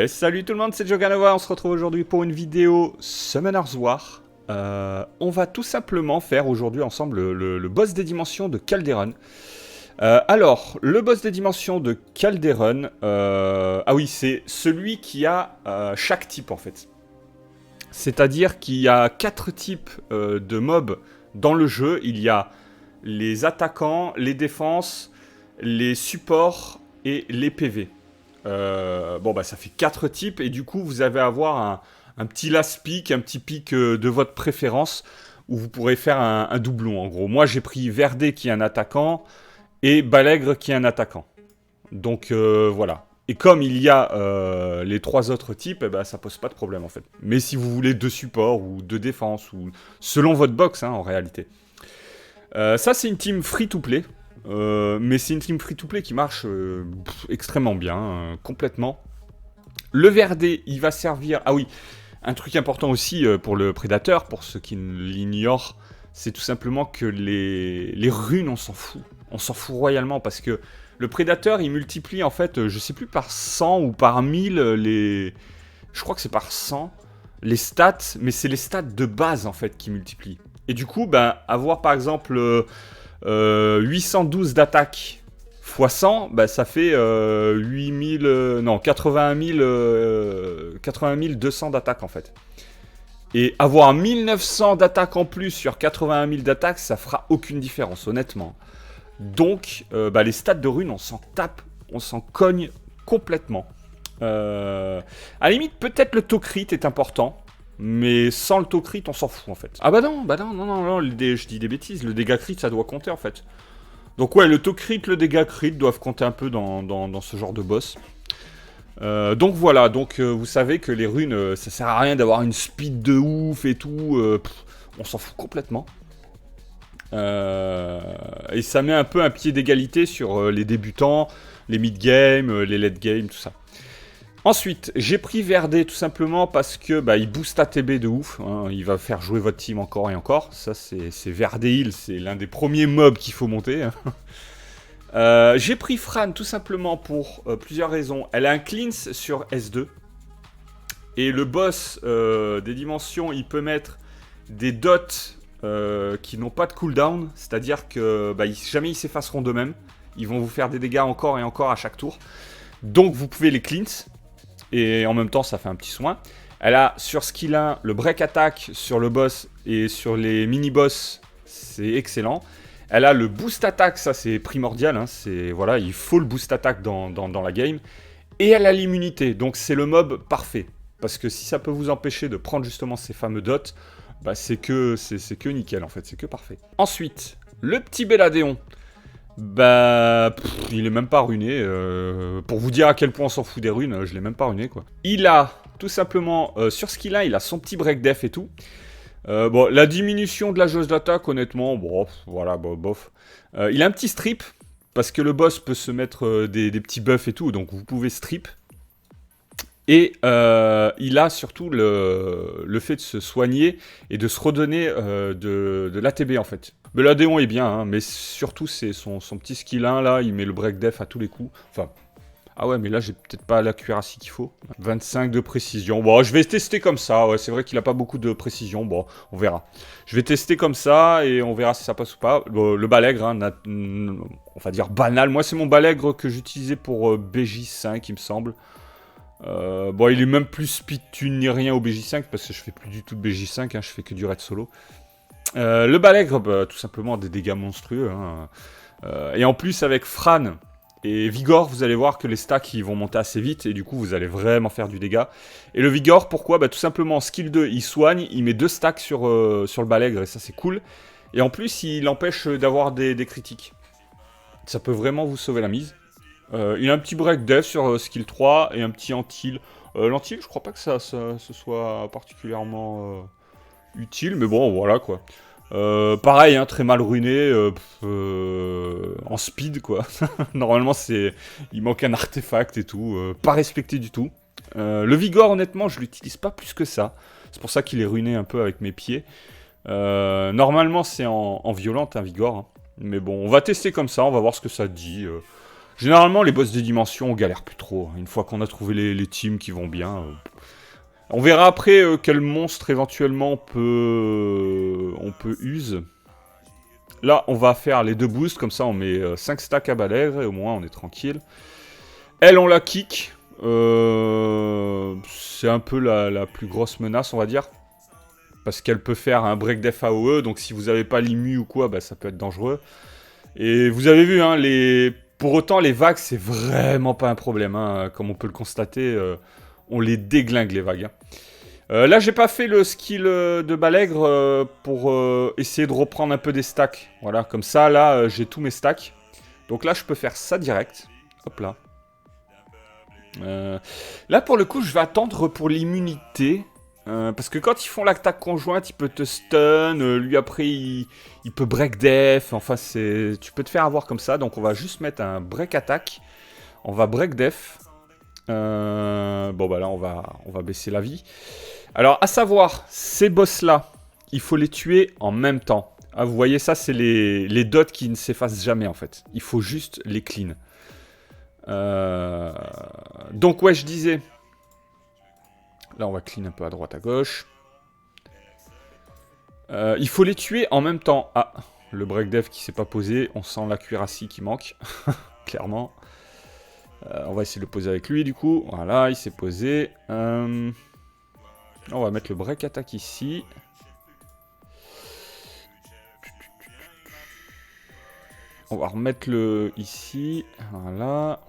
Salut tout le monde, c'est Joganova, on se retrouve aujourd'hui pour une vidéo Summoner's War. On va tout simplement faire aujourd'hui ensemble le boss des dimensions de Calderon. Alors, le boss des dimensions de Calderon, ah oui, c'est celui qui a chaque type en fait. C'est-à-dire qu'il y a 4 types de mobs dans le jeu. Il y a les attaquants, les défenses, les supports et les PV. Bon bah ça fait 4 types et du coup vous allez avoir un petit last pick, un petit pick de votre préférence où vous pourrez faire un doublon en gros. Moi j'ai pris Verdé qui est un attaquant et Balègre qui est un attaquant. Donc voilà. Et comme il y a les 3 autres types, eh ben, ça pose pas de problème en fait. Mais si vous voulez 2 supports ou 2 défenses, ou selon votre box en réalité. Ça c'est une team free to play. Mais c'est une team free-to-play qui marche extrêmement bien, complètement. Le Verdé, il va servir... Ah oui, un truc important aussi pour le prédateur, pour ceux qui l'ignorent, c'est tout simplement que les runes, on s'en fout. On s'en fout royalement, parce que le prédateur, il multiplie en fait, je sais plus par 100 ou par 1000 les... Je crois que c'est par 100 les stats, mais c'est les stats de base en fait qui multiplient. Et du coup, ben, avoir par exemple... 812 d'attaque x 100, bah, ça fait 8000, non, 80 200 d'attaque en fait. Et avoir 1900 d'attaque en plus sur 81 000 d'attaque, ça fera aucune différence, honnêtement. Donc, bah, les stats de runes, on s'en tape, on s'en cogne complètement. À la limite, peut-être le taux crit est important. Mais sans le taux crit, on s'en fout en fait. Ah bah non, non, je dis des bêtises, le dégât crit ça doit compter en fait. Donc ouais, le taux crit, le dégât crit doivent compter un peu dans ce genre de boss. Donc voilà, vous savez que les runes, ça sert à rien d'avoir une speed de ouf et tout, on s'en fout complètement. Et ça met un peu un pied d'égalité sur les débutants, les mid-game, les late-game, tout ça. Ensuite, j'ai pris Verdé tout simplement parce que bah, il booste ATB de ouf. Hein, il va faire jouer votre team encore et encore. Ça, c'est Verdé Heal, c'est l'un des premiers mobs qu'il faut monter. J'ai pris Fran tout simplement pour plusieurs raisons. Elle a un cleanse sur S2. Et le boss des dimensions, il peut mettre des dots qui n'ont pas de cooldown. C'est-à-dire que bah, jamais ils s'effaceront d'eux-mêmes. Ils vont vous faire des dégâts encore et encore à chaque tour. Donc vous pouvez les cleanse. Et en même temps, ça fait un petit soin. Elle a sur skill 1 le break attack sur le boss et sur les mini-boss, c'est excellent. Elle a le boost attack, ça c'est primordial. Hein, voilà, il faut le boost attack dans la game. Et elle a l'immunité, donc c'est le mob parfait. Parce que si ça peut vous empêcher de prendre justement ces fameux dots, bah c'est que nickel en fait, c'est que parfait. Ensuite, le petit Belladeon. Bah, il est même pas runé. Pour vous dire à quel point on s'en fout des runes, je l'ai même pas runé quoi. Il a tout simplement sur skill 1, il a son petit break def et tout. Bon, la diminution de la jauge d'attaque, honnêtement, bon, voilà, bon, bof. Il a un petit strip parce que le boss peut se mettre des petits buffs et tout, donc vous pouvez strip. Et il a surtout le fait de se soigner et de se redonner de l'ATB en fait. Mais l'Adéon est bien, hein, mais surtout c'est son petit skill 1 là, il met le break def à tous les coups. Enfin, ah ouais, mais là j'ai peut-être pas l'accuracy qu'il faut. 25 de précision. Bon, je vais tester comme ça, ouais, c'est vrai qu'il a pas beaucoup de précision, bon, on verra. Je vais tester comme ça et on verra si ça passe ou pas. Le balègre, hein, on va dire banal. Moi c'est mon balègre que j'utilisais pour BJ5 il me semble. Bon, il est même plus speed tune ni rien au BJ5 parce que je fais plus du tout de BJ5, hein, je fais que du raid solo. Le balègre, bah, tout simplement des dégâts monstrueux. Hein. Et en plus, avec Fran et Vigor, vous allez voir que les stacks ils vont monter assez vite et du coup, vous allez vraiment faire du dégât. Et le Vigor, pourquoi bah, tout simplement, skill 2, il soigne, il met 2 stacks sur le balègre et ça, c'est cool. Et en plus, il empêche d'avoir des critiques. Ça peut vraiment vous sauver la mise. Il a un petit break def sur skill 3 et un petit antil. L'antil, je crois pas que ça ce soit particulièrement utile, mais bon, voilà quoi. Pareil, hein, très mal ruiné, en speed quoi. Normalement, il manque un artefact et tout, pas respecté du tout. Le Vigor, honnêtement, je l'utilise pas plus que ça. C'est pour ça qu'il est ruiné un peu avec mes pieds. Normalement, c'est en violente, un Vigor. Hein. Mais bon, on va tester comme ça, on va voir ce que ça dit. Généralement, les boss de dimension, on galère plus trop. Une fois qu'on a trouvé les teams qui vont bien. On verra après quel monstre éventuellement on peut use. Là, on va faire les 2 boosts, comme ça on met 5 stacks à balègre et au moins on est tranquille. Elle, on la kick. C'est un peu la plus grosse menace, on va dire. Parce qu'elle peut faire un break def AOE, donc si vous n'avez pas l'immu ou quoi, bah, ça peut être dangereux. Et vous avez vu, hein, pour autant, les vagues, c'est vraiment pas un problème. Hein, comme on peut le constater, on les déglingue, les vagues. Hein. Là, j'ai pas fait le skill de Balègre pour essayer de reprendre un peu des stacks. Voilà, comme ça, là, j'ai tous mes stacks. Donc là, je peux faire ça direct. Hop là. Là, pour le coup, je vais attendre pour l'immunité. Parce que quand ils font l'attaque conjointe, il peut te stun. Lui, après, il peut break def. Enfin, tu peux te faire avoir comme ça. Donc, on va juste mettre un break attack. On va break def. Bon, bah là, on va baisser la vie. Alors, à savoir, ces boss-là, il faut les tuer en même temps. Ah, vous voyez, ça, c'est les dots qui ne s'effacent jamais, en fait. Il faut juste les clean. Donc, ouais, je disais... Là, on va clean un peu à droite, à gauche. Il faut les tuer en même temps. Ah, le break dev qui s'est pas posé. On sent la cuirassie qui manque. Clairement. On va essayer de le poser avec lui, du coup. Voilà, il s'est posé. On va mettre le break attack ici. On va remettre le ici. Voilà.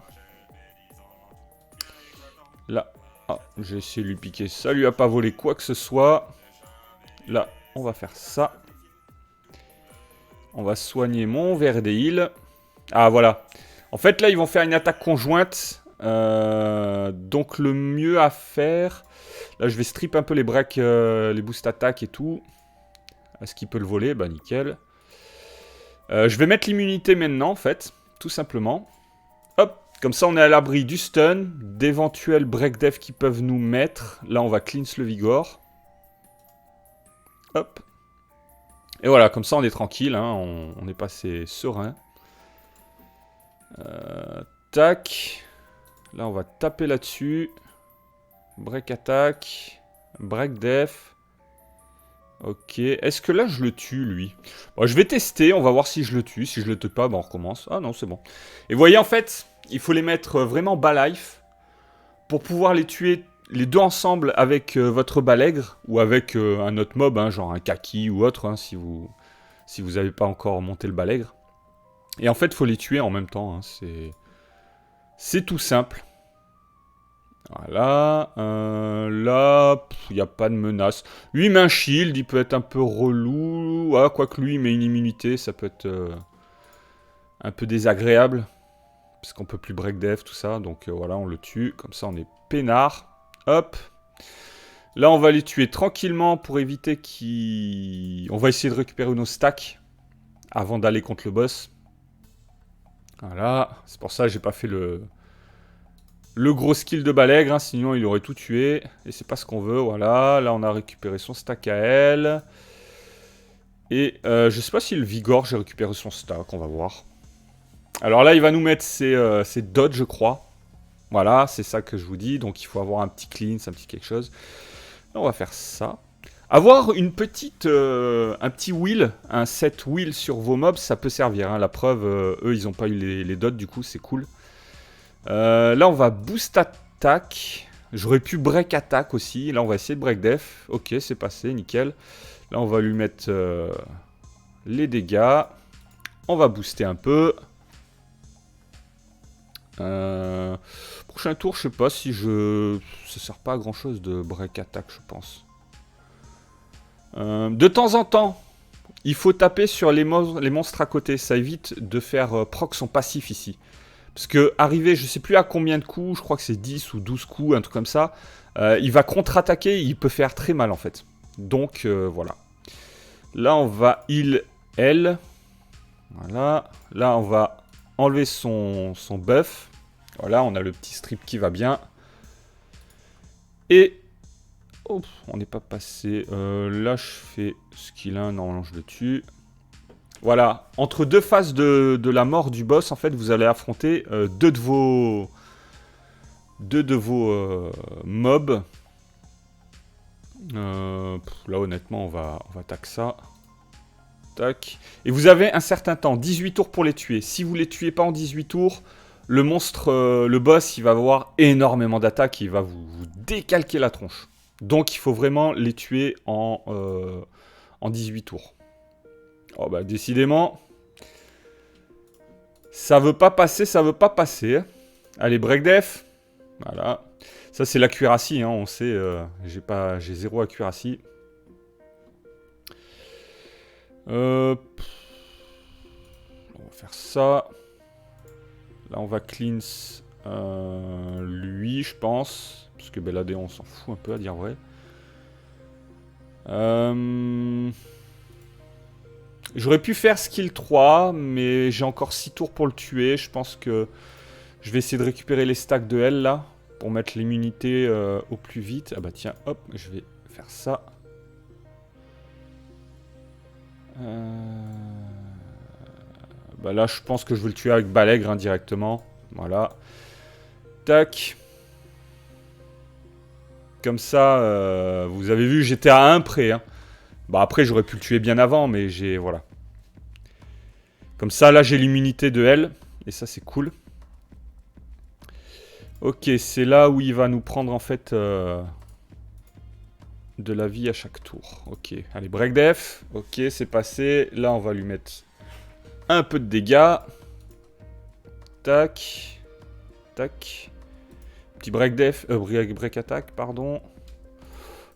Là. Ah, j'ai essayé de lui piquer. Ça lui a pas volé quoi que ce soit. Là, on va faire ça. On va soigner mon verre des heals. Ah, voilà. En fait, là, ils vont faire une attaque conjointe. Donc, le mieux à faire... Là, je vais strip un peu les breaks, les boost attaques et tout. Est-ce qu'il peut le voler? Bah, nickel. Je vais mettre l'immunité maintenant, en fait. Tout simplement. Hop. Comme ça, on est à l'abri du stun, d'éventuels break def qui peuvent nous mettre. Là, on va cleanse le vigor. Hop. Et voilà, comme ça, on est tranquille. Hein, on est passé serein. Tac. Là, on va taper là-dessus. Break attack. Break def. Ok. Est-ce que là, je le tue, lui? Bon, je vais tester. On va voir si je le tue. Si je le tue pas, bah, on recommence. Ah non, c'est bon. Et vous voyez, en fait, il faut les mettre vraiment bas life pour pouvoir les tuer les deux ensemble avec votre balègre ou avec un autre mob, hein, genre un kaki ou autre, hein, si vous n'avez pas encore monté le balègre. Et en fait, il faut les tuer en même temps. Hein, c'est tout simple. Voilà. Là, il n'y a pas de menace. Lui, il met un shield, il peut être un peu relou. Ah, quoique lui, il met une immunité, ça peut être un peu désagréable. Parce qu'on peut plus break def, tout ça. Donc voilà, on le tue. Comme ça, on est peinard. Hop. Là, on va les tuer tranquillement pour éviter qu'ils... On va essayer de récupérer nos stacks avant d'aller contre le boss. Voilà. C'est pour ça que j'ai pas fait le gros skill de balègre. Hein, sinon, il aurait tout tué. Et c'est pas ce qu'on veut. Voilà. Là, on a récupéré son stack à elle. Et je sais pas si le Vigor, j'ai récupéré son stack. On va voir. Alors là, il va nous mettre ses dodges, je crois. Voilà, c'est ça que je vous dis. Donc, il faut avoir un petit cleanse, un petit quelque chose. Là, on va faire ça. Avoir une petite, un petit wheel, un set wheel sur vos mobs, ça peut servir. Hein. La preuve, eux, ils n'ont pas eu les dots, du coup, c'est cool. Là, on va boost attack. J'aurais pu break attack aussi. Là, on va essayer de break def. Ok, c'est passé, nickel. Là, on va lui mettre les dégâts. On va booster un peu. Prochain tour, je sais pas si ça sert pas à grand chose de break attack, je pense. De temps en temps, il faut taper sur les monstres à côté. Ça évite de faire proc son passif ici. Parce que arrivé, je sais plus à combien de coups, je crois que c'est 10 ou 12 coups, un truc comme ça. Il va contre-attaquer, il peut faire très mal en fait. Donc voilà. Là, on va heal elle. Voilà. Là, on va enlever son buff. Voilà, on a le petit strip qui va bien. Et... Oh, on n'est pas passé. Là, je fais skill 1. Normalement, je le tue. Voilà, entre deux phases de la mort du boss, en fait, vous allez affronter deux de vos mobs. Là, honnêtement, on va tac ça. Tac. Et vous avez un certain temps, 18 tours pour les tuer. Si vous les tuez pas en 18 tours, le monstre, le boss, il va avoir énormément d'attaques. Il va vous décalquer la tronche. Donc, il faut vraiment les tuer en 18 tours. Oh bah, décidément, ça veut pas passer, ça veut pas passer. Allez, break def. Voilà. Ça, c'est l'accuracy, hein, on sait. J'ai zéro accuracy. On va faire ça. Là, on va cleanse lui, je pense. Parce que Belladé, on s'en fout un peu, à dire vrai. J'aurais pu faire skill 3, mais j'ai encore 6 tours pour le tuer. Je pense que je vais essayer de récupérer les stacks de L, là, pour mettre l'immunité au plus vite. Ah bah tiens, hop, je vais faire ça. Bah là, je pense que je vais le tuer avec Balègre, hein, directement. Voilà. Tac. Comme ça, vous avez vu, j'étais à 1 près, hein. Bah après, j'aurais pu le tuer bien avant, mais j'ai... Voilà. Comme ça, là, j'ai l'immunité de L. Et ça, c'est cool. Ok, c'est là où il va nous prendre, en fait, de la vie à chaque tour. Ok, allez, break def. Ok, c'est passé. Là, on va lui mettre un peu de dégâts. Tac. Tac. Petit break def. Break attack, pardon.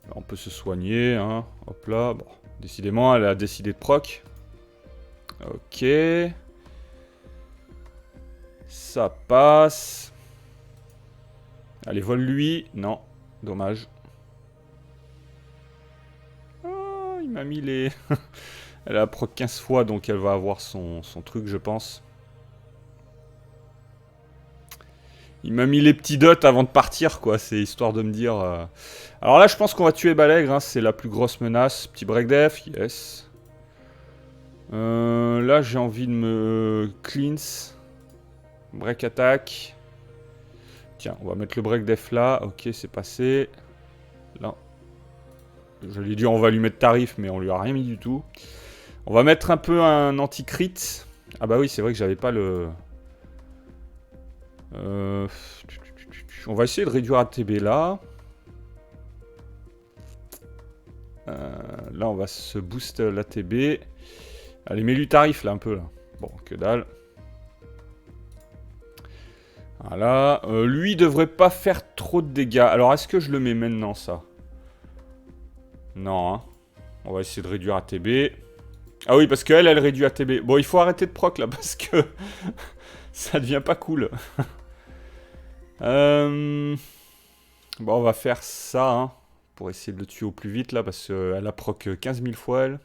Là, on peut se soigner, hein. Hop là. Bon, décidément, elle a décidé de proc. Ok. Ça passe. Allez, vole-lui. Non, dommage. Oh, il m'a mis les... Elle a proc 15 fois, donc elle va avoir son truc, je pense. Il m'a mis les petits dots avant de partir, quoi. C'est histoire de me dire... Alors là, je pense qu'on va tuer Balègre, hein. C'est la plus grosse menace. Petit break def, yes. Là, j'ai envie de me cleanse. Break attack. Tiens, on va mettre le break def là. Ok, c'est passé. Là. Je lui ai dit on va lui mettre tarif, mais on lui a rien mis du tout. On va mettre un peu un anti-crit. Ah bah oui, c'est vrai que j'avais pas le... On va essayer de réduire ATB là. Là, on va se boost l'ATB. Allez, mets-lui tarif là un peu là. Bon, que dalle. Voilà. Lui, devrait pas faire trop de dégâts. Alors, est-ce que je le mets maintenant, ça? Non, hein. On va essayer de réduire ATB. Ah oui, parce qu'elle, elle réduit ATB. Bon, il faut arrêter de proc, là, parce que ça devient pas cool. Bon, on va faire ça, hein, pour essayer de le tuer au plus vite, là, parce qu'elle a proc 15 000 fois, elle.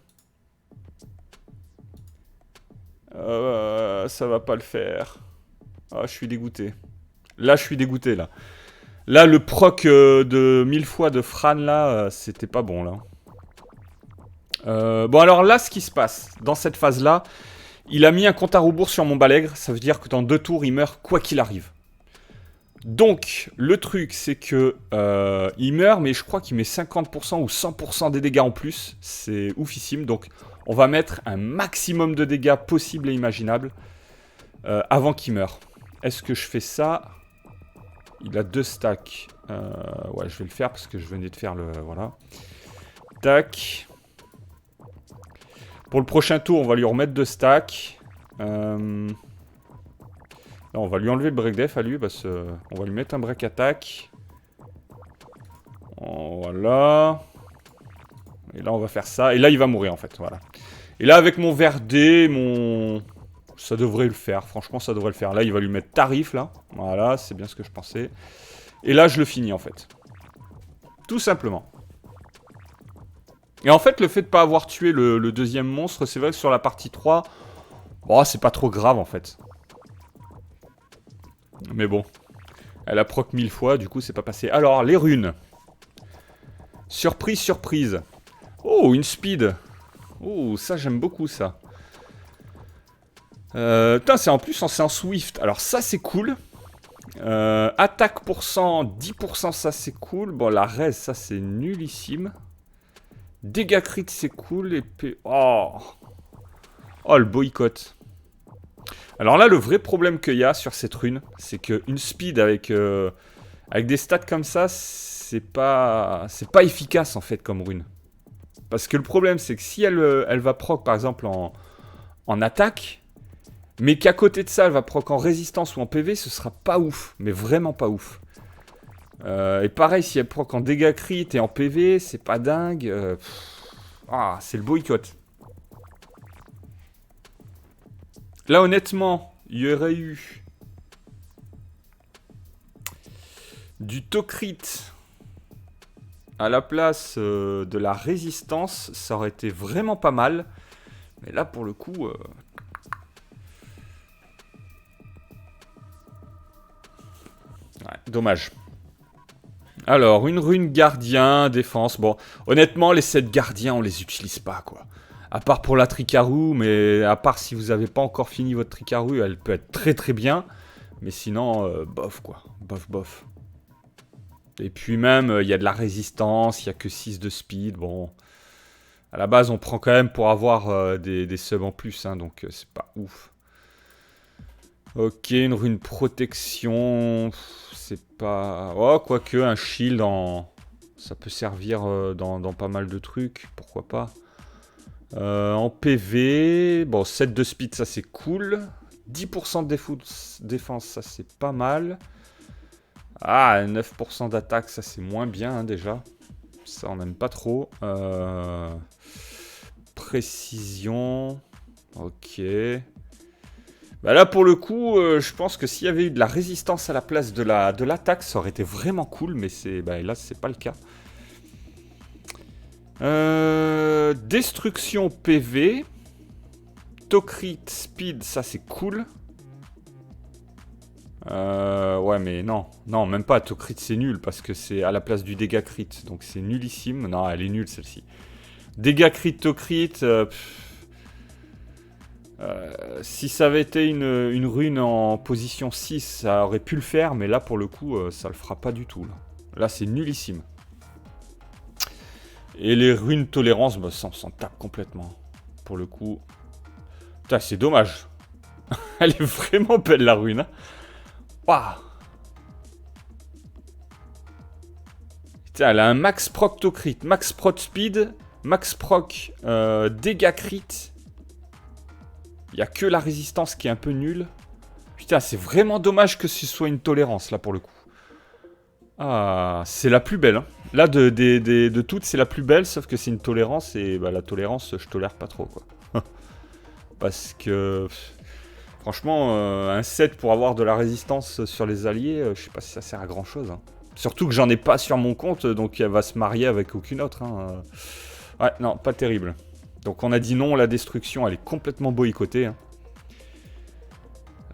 Ça va pas le faire. Ah, je suis dégoûté. Là, je suis dégoûté, là. Là, le proc de 1000 fois de Fran, là, c'était pas bon, là. Bon, alors là, ce qui se passe, dans cette phase-là, il a mis un compte à rebours sur mon Balègre. Ça veut dire que dans 2 tours, il meurt quoi qu'il arrive. Donc, le truc, c'est que il meurt, mais je crois qu'il met 50% ou 100% des dégâts en plus. C'est oufissime. Donc, on va mettre un maximum de dégâts possible et imaginable avant qu'il meure. Est-ce que je fais ça? Il a 2 stacks. Ouais, je vais le faire parce que je venais de faire le... Voilà. Tac. Pour le prochain tour, on va lui remettre 2 stacks. Là, on va lui enlever le break def à lui parce qu'on va lui mettre un break attack. Voilà. Et là, on va faire ça. Et là, il va mourir en fait. Voilà. Et là, avec mon Verdé, ça devrait le faire. Franchement, ça devrait le faire. Là, il va lui mettre tarif là. Voilà, c'est bien ce que je pensais. Et là, je le finis en fait. Tout simplement. Et en fait, le fait de ne pas avoir tué le deuxième monstre, c'est vrai que sur la partie 3, bon, c'est pas trop grave en fait. Mais bon, elle a proc 1000 fois, du coup, c'est pas passé. Alors, les runes. Surprise, surprise. Oh, une speed. Oh, ça, j'aime beaucoup ça. Putain, c'est en plus c'est en Swift. Alors ça, c'est cool. Attaque %, 10%, ça c'est cool. Bon, la res, ça c'est nullissime. Dégâts crit, c'est cool. Et oh. Oh, le boycott. Alors là, le vrai problème qu'il y a sur cette rune, c'est qu'une speed avec des stats comme ça, c'est pas efficace en fait comme rune. Parce que le problème, c'est que si elle va proc par exemple en attaque, mais qu'à côté de ça, elle va proc en résistance ou en PV, ce sera pas ouf. Mais vraiment pas ouf. Et pareil, si elle proc en dégâts crit et en PV, c'est pas dingue. C'est le boycott. Là, honnêtement, il y aurait eu du Tokrit à la place de la résistance. Ça aurait été vraiment pas mal. Mais là, pour le coup... Ouais, dommage. Alors, une rune gardien, défense. Bon, honnêtement, les 7 gardiens, on les utilise pas, quoi. À part pour la Tricaru, mais à part si vous n'avez pas encore fini votre Tricaru, elle peut être très très bien. Mais sinon, bof, quoi. Bof, bof. Et puis même, il y a de la résistance, il n'y a que 6 de speed. Bon, à la base, on prend quand même pour avoir des subs en plus, hein, donc c'est pas ouf. Ok, une rune protection, c'est pas... Oh, quoique, un shield, ça peut servir dans pas mal de trucs, pourquoi pas. En PV, bon, 7 de speed, ça c'est cool. 10% de défense, ça c'est pas mal. 9% d'attaque, ça c'est moins bien hein, déjà. Ça on n'aime pas trop. Précision, ok. Bah là pour le coup, je pense que s'il y avait eu de la résistance à la place de l'attaque, ça aurait été vraiment cool, mais là c'est pas le cas. Destruction PV. Tokrit Speed, ça c'est cool. Ouais mais non, même pas, Tokrit c'est nul parce que c'est à la place du dégât crit, donc c'est nullissime. Non, elle est nulle celle-ci. Dégâts crit Tokrit, si ça avait été une rune en position 6, ça aurait pu le faire, mais là pour le coup, ça le fera pas du tout. Là c'est nullissime. Et les runes tolérance, bah, ça on s'en tape complètement. Pour le coup. Putain, c'est dommage. Elle est vraiment belle la rune. Waouh. Putain, elle a un max proc to crit, max proc speed, max proc dégâts crit. Il n'y a que la résistance qui est un peu nulle. Putain, c'est vraiment dommage que ce soit une tolérance là pour le coup. C'est la plus belle. Hein. Là, de toutes, c'est la plus belle, sauf que c'est une tolérance et bah, la tolérance, je tolère pas trop quoi. Parce que franchement, un set pour avoir de la résistance sur les alliés, je sais pas si ça sert à grand chose. Hein. Surtout que j'en ai pas sur mon compte, donc elle va se marier avec aucune autre. Hein. Ouais, non, pas terrible. Donc on a dit non, la destruction, elle est complètement boycottée. Hein.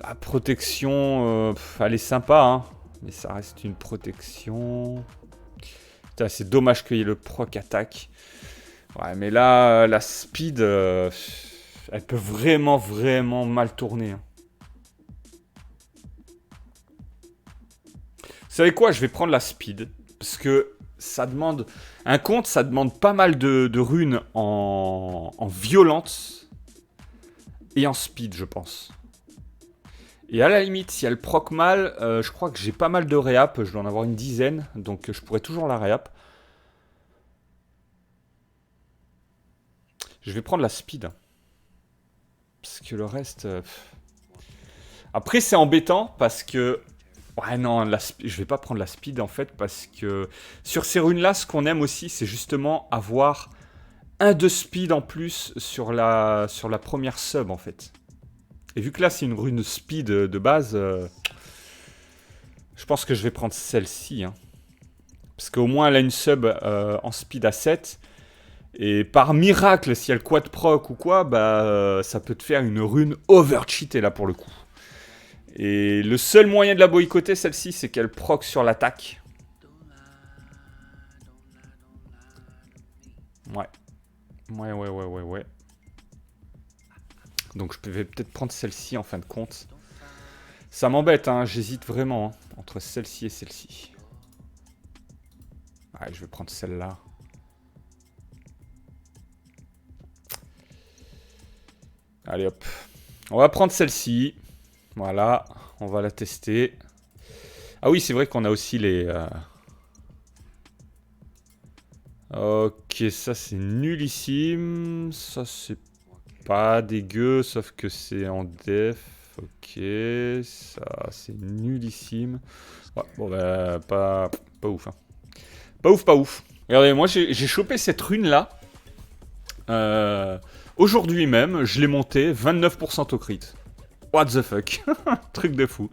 La protection, elle est sympa, hein, mais ça reste une protection. Putain, c'est dommage qu'il y ait le proc attaque. Ouais, mais là, la speed, elle peut vraiment, vraiment mal tourner. Hein. Vous savez quoi? Je vais prendre la speed. Parce que ça demande... Un compte, ça demande pas mal de runes en violence. Et en speed, je pense. Et à la limite, si elle proc mal, je crois que j'ai pas mal de réap. Je dois en avoir une dizaine. Donc je pourrais toujours la réap. Je vais prendre la speed. Parce que le reste... Après, c'est embêtant parce que... Ouais, non, je vais pas prendre la speed en fait parce que sur ces runes-là, ce qu'on aime aussi, c'est justement avoir un de speed en plus sur la première sub en fait. Et vu que là, c'est une rune speed de base, je pense que je vais prendre celle-ci. Hein. Parce qu'au moins, elle a une sub en speed à 7. Et par miracle, si elle quad proc ou quoi, bah, ça peut te faire une rune over-cheatée là pour le coup. Et le seul moyen de la boycotter, celle-ci, c'est qu'elle proc sur l'attaque. Ouais. Ouais. Donc je vais peut-être prendre celle-ci en fin de compte. Ça m'embête, hein, j'hésite vraiment entre celle-ci et celle-ci. Ouais, je vais prendre celle-là. Allez hop. On va prendre celle-ci. Voilà, on va la tester. Ah oui, c'est vrai qu'on a aussi les... Ok, ça c'est nullissime. Ça c'est pas dégueu, sauf que c'est en def. Ok, ça c'est nullissime. Ouais, bon bah pas ouf. Hein. Pas ouf, pas ouf. Regardez, moi j'ai chopé cette rune là. Aujourd'hui même, je l'ai montée 29% au crit. What the fuck. Truc de fou.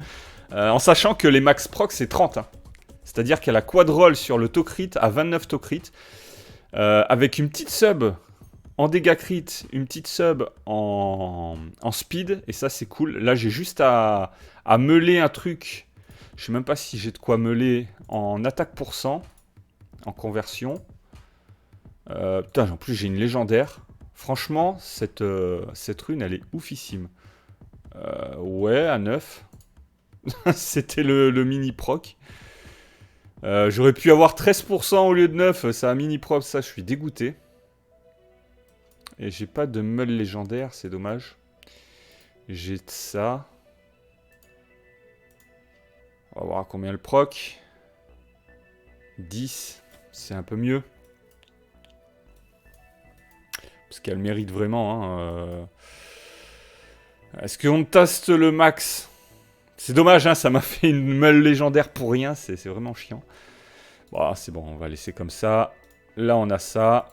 En sachant que les max proc c'est 30. Hein. C'est-à-dire qu'elle a quadroll sur le to crit à 29 to crit. Avec une petite sub en dégâts crit, une petite sub en speed. Et ça c'est cool. Là j'ai juste à meuler un truc. Je sais même pas si j'ai de quoi meuler en attaque %. En conversion. Putain, en plus j'ai une légendaire. Franchement, cette rune, elle est oufissime. Ouais, à 9. C'était le mini proc. J'aurais pu avoir 13% au lieu de 9. Ça a mini proc, ça, je suis dégoûté. Et j'ai pas de meule légendaire, c'est dommage. J'ai ça. On va voir à combien le proc. 10. C'est un peu mieux. Parce qu'elle mérite vraiment. Hein, Est-ce qu'on teste le max? C'est dommage, hein, ça m'a fait une meule légendaire pour rien. C'est vraiment chiant. Bon, c'est bon, on va laisser comme ça. Là, on a ça.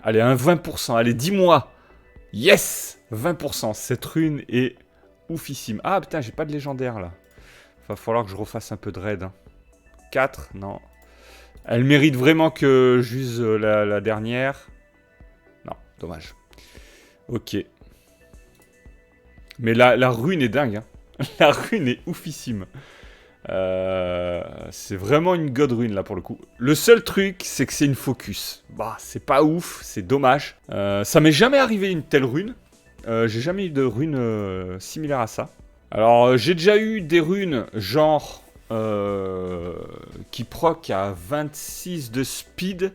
Allez, un 20%. Allez, dis-moi. Yes, 20%. Cette rune est oufissime. Ah, putain, j'ai pas de légendaire, là. Va falloir que je refasse un peu de raid. Hein. 4, non. Elle mérite vraiment que j'use la dernière. Non, dommage. Ok. Mais la rune est dingue. Hein. La rune est oufissime. C'est vraiment une god rune là pour le coup. Le seul truc, c'est que c'est une focus. Bah, c'est pas ouf, c'est dommage. Ça m'est jamais arrivé une telle rune. J'ai jamais eu de rune similaire à ça. Alors, j'ai déjà eu des runes genre qui proc à 26 de speed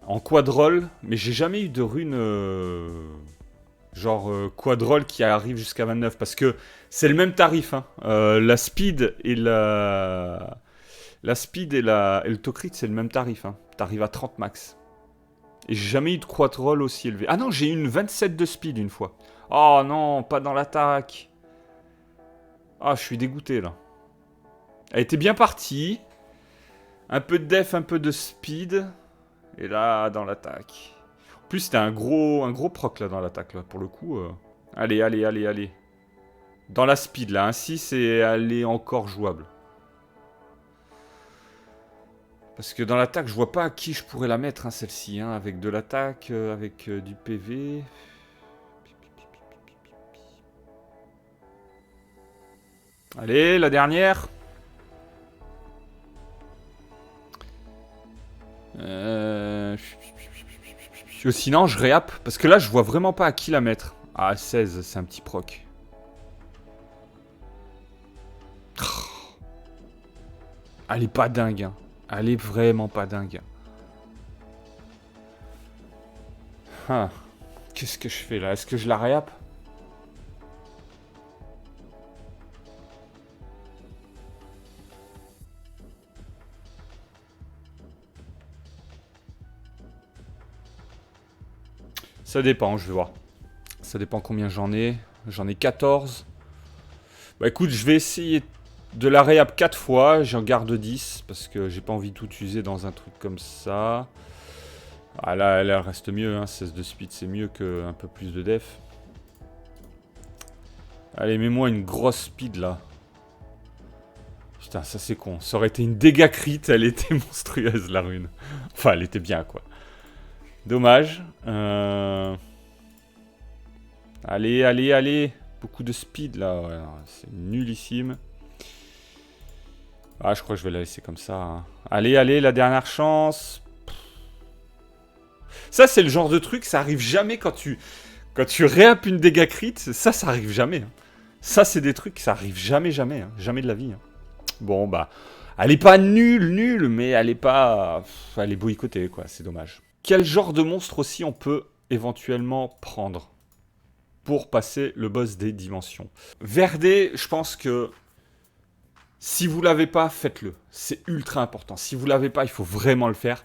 en quadroll, mais j'ai jamais eu de rune genre quadroll qui arrive jusqu'à 29 parce que c'est le même tarif. Hein. La speed et le tocrit, c'est le même tarif. Hein. T'arrives à 30 max. Et j'ai jamais eu de quadroll aussi élevé. Ah non, j'ai eu une 27 de speed une fois. Oh non, pas dans l'attaque. Ah, je suis dégoûté là. Elle était bien partie. Un peu de def, un peu de speed. Et là, dans l'attaque. En plus, c'était un gros proc là dans l'attaque là. Pour le coup. Allez, allez, allez, allez. Dans la speed là. Ainsi, elle est encore jouable. Parce que dans l'attaque, je vois pas à qui je pourrais la mettre, hein, celle-ci. Hein, avec de l'attaque, avec du PV. Allez, la dernière. Sinon, je réapp. Parce que là, je vois vraiment pas à qui la mettre. Ah, 16, c'est un petit proc. Elle est pas dingue. Hein. Elle est vraiment pas dingue. Ah. Qu'est-ce que je fais là? Est-ce que je la réapp? Ça dépend, je vais voir. Ça dépend combien j'en ai. J'en ai 14. Bah écoute, je vais essayer de la réapp 4 fois. J'en garde 10 parce que j'ai pas envie de tout user dans un truc comme ça. Ah là, elle reste mieux. Hein. 16 de speed, c'est mieux qu'un peu plus de def. Allez, mets-moi une grosse speed là. Putain, ça c'est con. Ça aurait été une dégâts crit, elle était monstrueuse la rune. Enfin, elle était bien quoi. Dommage. Allez, allez, allez. Beaucoup de speed là. Ouais, c'est nullissime. Ah, je crois que je vais la laisser comme ça. Hein. Allez, allez, la dernière chance. Ça, c'est le genre de truc, ça arrive jamais quand tu Quand tu réappes une dégâts crit, ça arrive jamais. Hein. Ça, c'est des trucs, ça arrive jamais, jamais. Hein. Jamais de la vie. Hein. Bon, bah, elle est pas nulle, mais elle est pas... Elle est boycottée, quoi, c'est dommage. Quel genre de monstre aussi on peut éventuellement prendre pour passer le boss des dimensions? Verdé, je pense que si vous l'avez pas, faites-le. C'est ultra important. Si vous l'avez pas, il faut vraiment le faire.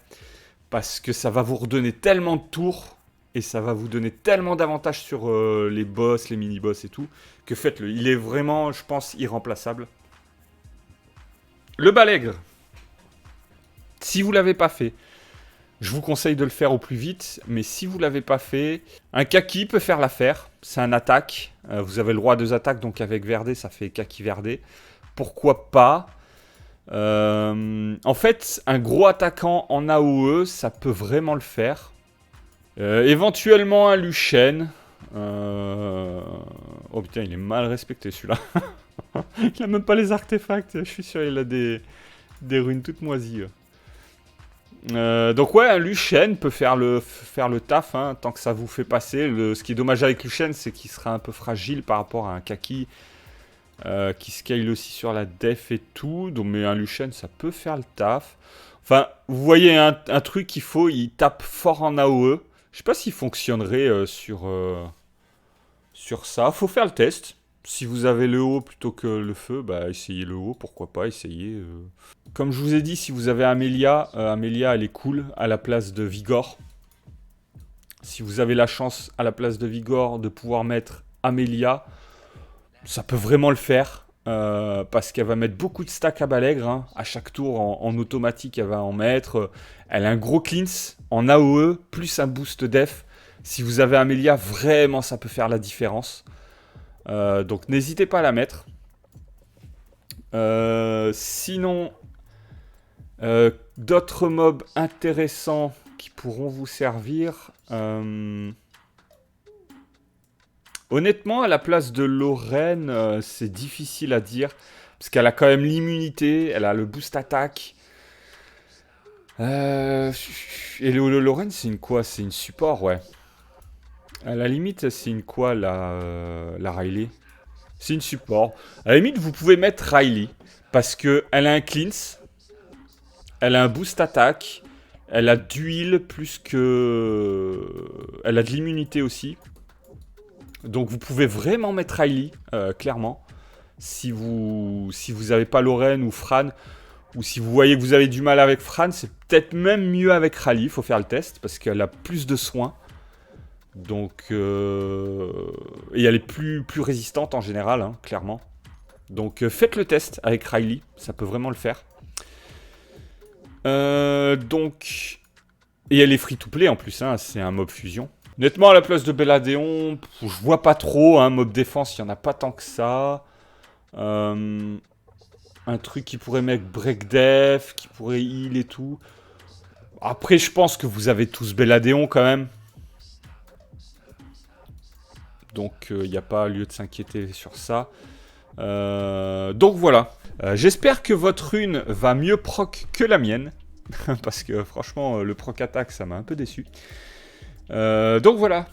Parce que ça va vous redonner tellement de tours et ça va vous donner tellement d'avantages sur les boss, les mini-boss et tout, que faites-le. Il est vraiment, je pense, irremplaçable. Le balègre. Si vous l'avez pas fait, je vous conseille de le faire au plus vite. Mais si vous l'avez pas fait, un kaki peut faire l'affaire. C'est un attaque. Vous avez le droit à 2 attaques, donc avec verdé, ça fait kaki verdé. Pourquoi pas? En fait, un gros attaquant en AOE, ça peut vraiment le faire. Éventuellement un Luchen. Oh putain, il est mal respecté celui-là. Il a même pas les artefacts. Je suis sûr il a des runes toutes moisies. Donc ouais, un Luchen peut faire le taf, hein, tant que ça vous fait passer. Ce qui est dommage avec Luchen, c'est qu'il sera un peu fragile par rapport à un Kaki. Qui scale aussi sur la def et tout. Donc, mais un Luchen, ça peut faire le taf. Enfin, vous voyez un truc qu'il faut, il tape fort en AOE. Je sais pas s'il fonctionnerait sur ça. Faut faire le test. Si vous avez le haut plutôt que le feu, bah essayez le haut, pourquoi pas, essayez. Comme je vous ai dit, si vous avez Amelia, Amelia elle est cool à la place de Vigor. Si vous avez la chance à la place de Vigor de pouvoir mettre Amelia, ça peut vraiment le faire. Parce qu'elle va mettre beaucoup de stacks à balègre. Hein. À chaque tour, en automatique, elle va en mettre. Elle a un gros cleanse en AOE, plus un boost def. Si vous avez Amelia, vraiment, ça peut faire la différence. Donc, n'hésitez pas à la mettre. Sinon, d'autres mobs intéressants qui pourront vous servir. Honnêtement, à la place de Lorraine, c'est difficile à dire. Parce qu'elle a quand même l'immunité, elle a le boost attaque. Et Lorraine, c'est une quoi? C'est une support, ouais. À la limite, c'est une quoi, la Riley? C'est une support. À la limite, vous pouvez mettre Riley. Parce qu'elle a un cleanse. Elle a un boost attaque. Elle a d'huile plus que... Elle a de l'immunité aussi. Donc vous pouvez vraiment mettre Riley, clairement. Si vous n'avez pas Lorraine ou Fran, ou si vous voyez que vous avez du mal avec Fran, c'est peut-être même mieux avec Riley. Il faut faire le test, parce qu'elle a plus de soins. Donc, et elle est plus résistante en général, hein, clairement. Donc faites le test avec Riley, ça peut vraiment le faire. Donc... Et elle est free to play en plus, hein, c'est un mob fusion. Honnêtement, à la place de Belladeon, je vois pas trop, hein, mob défense, il n'y en a pas tant que ça. Un truc qui pourrait mettre break def, qui pourrait heal et tout. Après, je pense que vous avez tous Belladeon quand même. Donc, il n'y a pas lieu de s'inquiéter sur ça. Donc voilà. J'espère que votre rune va mieux proc que la mienne. Parce que franchement, le proc attaque, ça m'a un peu déçu. Donc voilà,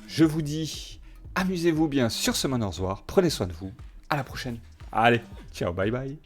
je vous dis, amusez-vous bien sur ce Summoner's War, prenez soin de vous, à la prochaine. Allez, ciao, bye bye.